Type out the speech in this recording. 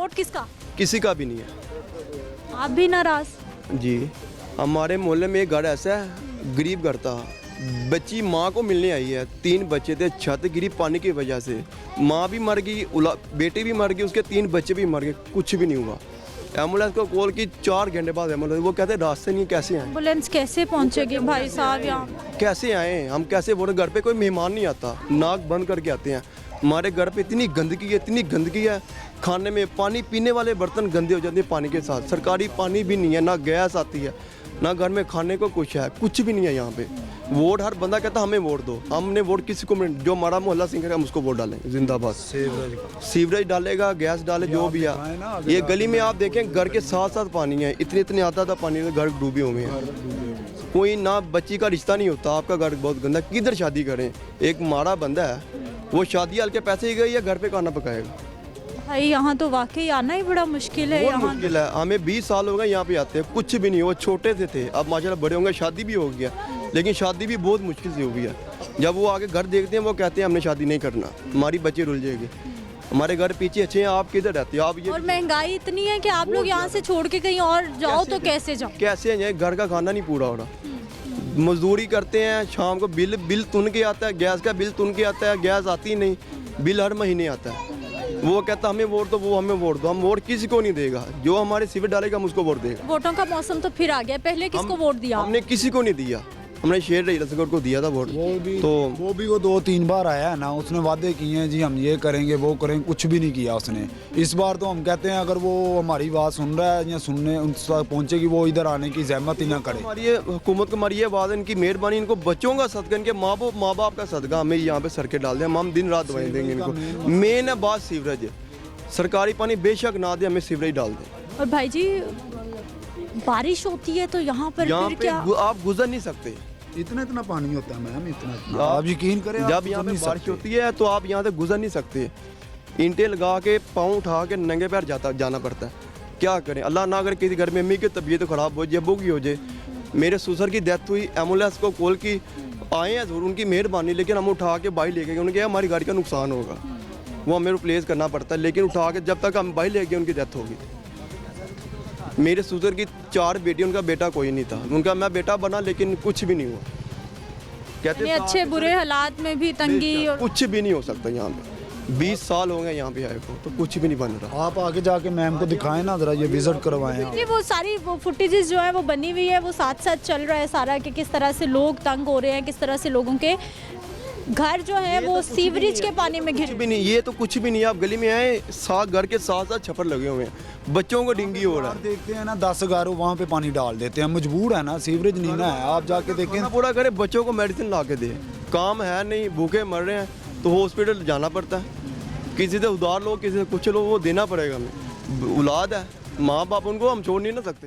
Vote किसका? किसी का भी नहीं है। आप भी नाराज? जी, हमारे मोहल्ले में एक घर ऐसा है, गरीब घर था, बच्ची माँ को मिलने आई है, 3 बच्चे थे, छत गिरी पानी की वजह से, माँ भी मर गई, बेटी भी मर गई, उसके 3 बच्चे भी मर गए, कुछ भी नहीं हुआ। एम्बुलेंस को कॉल की 4 घंटे बाद एम्बुलेंस, वो कहते रास्ते नहीं, कैसे आए, एम्बुलेंस कैसे पहुंचेगी भाई साहब यहाँ? कैसे आए हम, कैसे बोले, घर पे कोई मेहमान नहीं आता, नाक बंद करके आते हैं। हमारे घर पे इतनी गंदगी है, खाने में पानी पीने वाले बर्तन गंदे हो जाते हैं पानी के साथ, सरकारी पानी भी नहीं है, ना गैस आती है, ना घर में खाने को कुछ है, कुछ भी नहीं है यहाँ पे। वोट हर बंदा कहता हमें वोट दो, हमने वोट किसी को, जो हमारा मोहल्ला सिंह है हम उसको वोट डालें, जिंदाबाद। सीवरेज डालेगा, गैस डाले, जो भी है। ये गली में आप देखें घर के साथ साथ पानी है, इतने आता था पानी में घर डूबे हुए हैं, कोई ना बच्ची का रिश्ता नहीं होता, आपका घर बहुत गंदा, किधर शादी करें? एक माड़ा बंदा है, वो शादी हल्के पैसे ही गई है, घर पे खाना पकाएगा। भाई यहाँ तो वाकई आना ही बड़ा मुश्किल है। बहुत मुश्किल है, हमें 20 साल हो गए यहाँ पे आते हैं, कुछ भी नहीं, वो छोटे से थे, अब माशाल्लाह बड़े होंगे, शादी भी हो गया, लेकिन शादी भी बहुत मुश्किल से हो गई है। जब वो आगे घर देखते हैं वो कहते हैं हमने शादी नहीं करना, हमारी बच्चे रुल जाएगी, हमारे घर पीछे अच्छे हैं, आप किधर रहते हो? आप ये, और महंगाई इतनी है कि आप लोग यहाँ से छोड़ के कहीं और जाओ तो कैसे जाओ? कैसे जाए, घर का खाना नहीं पूरा हो रहा, मजदूरी करते हैं, शाम को बिल तुन के आता है, गैस का बिल तुन के आता है, गैस आती नहीं, बिल हर महीने आता है। वो कहता हमें वोट दो, वो हमें वोट दो, हम वोट किसी को नहीं देगा, जो हमारे सिविल डालेगा हम उसको वोट देगा। वोटों का मौसम तो फिर आ गया, पहले किसको वोट दिया? हमने किसी को नहीं दिया, हमने शेर रही रसगढ़ को दिया था वोट। वो 2-3 बार आया है ना, उसने वादे किए हैं जी हम ये करेंगे वो करेंगे, कुछ भी नहीं किया उसने। इस बार तो हम कहते हैं अगर वो हमारी बात सुन रहा है या सुनने उन तक पहुंचेगी, वो इधर आने की जहमत ही ना करे। हमारी ये हुकूमत को हमारी ये बात है, इनकी मेहरबानी, इनको बच्चों का सदका, इनके माँ बाप का सदका हमें यहाँ पे सर के डाल दें, हम दिन रात दवाई देंगे इनको। मेन है बात सीवरेज, सरकारी पानी बेशक ना दे, हमें सीवरेज डाल दें। और भाई जी बारिश होती है तो यहाँ पर फिर क्या? आप गुजर नहीं सकते, इतना पानी होता है मैम, इतना आप यकीन करें, जब यहाँ पे बारिश होती है तो आप यहाँ से गुजर नहीं सकते, ईंटें लगा के पाँव उठा के नंगे पैर जाना पड़ता है। क्या करें, अल्लाह ना अगर किसी घर में अम्मी की तबीयत खराब हो जाए, बुगी हो जाए, मेरे ससुर की डेथ हुई, एम्बुलेंस को कॉल की, आए हैं जरूर, उनकी मेहरबानी, लेकिन हम उठा के बाइक लेके गए, उन्होंने कहा हमारी गाड़ी का नुकसान होगा, वो हमें रिप्लेस करना पड़ता है, लेकिन उठा के जब तक हम बाइक ले गए उनकी डेथ होगी। मेरे ससुर की 4 बेटी, उनका बेटा कोई नहीं था, उनका मैं बेटा बना लेकिन कुछ भी नहीं हुआ। कहते अच्छे बुरे हालात में भी तंगी और कुछ भी नहीं हो सकता यहाँ पे, 20 साल हो गए यहाँ पे आए को, तो कुछ भी नहीं बन रहा। आप आगे जाके मैम को दिखाएं ना, जरा ये विजिट करवाएं। वो सारी वो फुटेजेस जो है वो बनी हुई है, वो साथ साथ चल रहा है सारा कि किस तरह से लोग तंग हो रहे हैं, किस तरह से लोगों के घर जो है वो सीवरेज के पानी में घिर। कुछ भी नहीं, ये तो कुछ भी नहीं। आप गली में आए, साथ घर के साथ साथ छप्पर लगे हुए हैं, बच्चों को डेंगू हो रहा है। देखते हैं ना 10 गारों वहाँ पे पानी डाल देते हैं, मजबूर है ना, सीवरेज नहीं ना है, आप जाके देखें। पूरा करे, बच्चों को मेडिसिन ला के दे, काम है नहीं, भूखे मर रहे हैं तो हॉस्पिटल जाना पड़ता है, किसी से उधार लो, किसी से कुछ लो, वो देना पड़ेगा हमें। औलाद है, माँ बाप, उनको हम छोड़ नहीं ना सकते।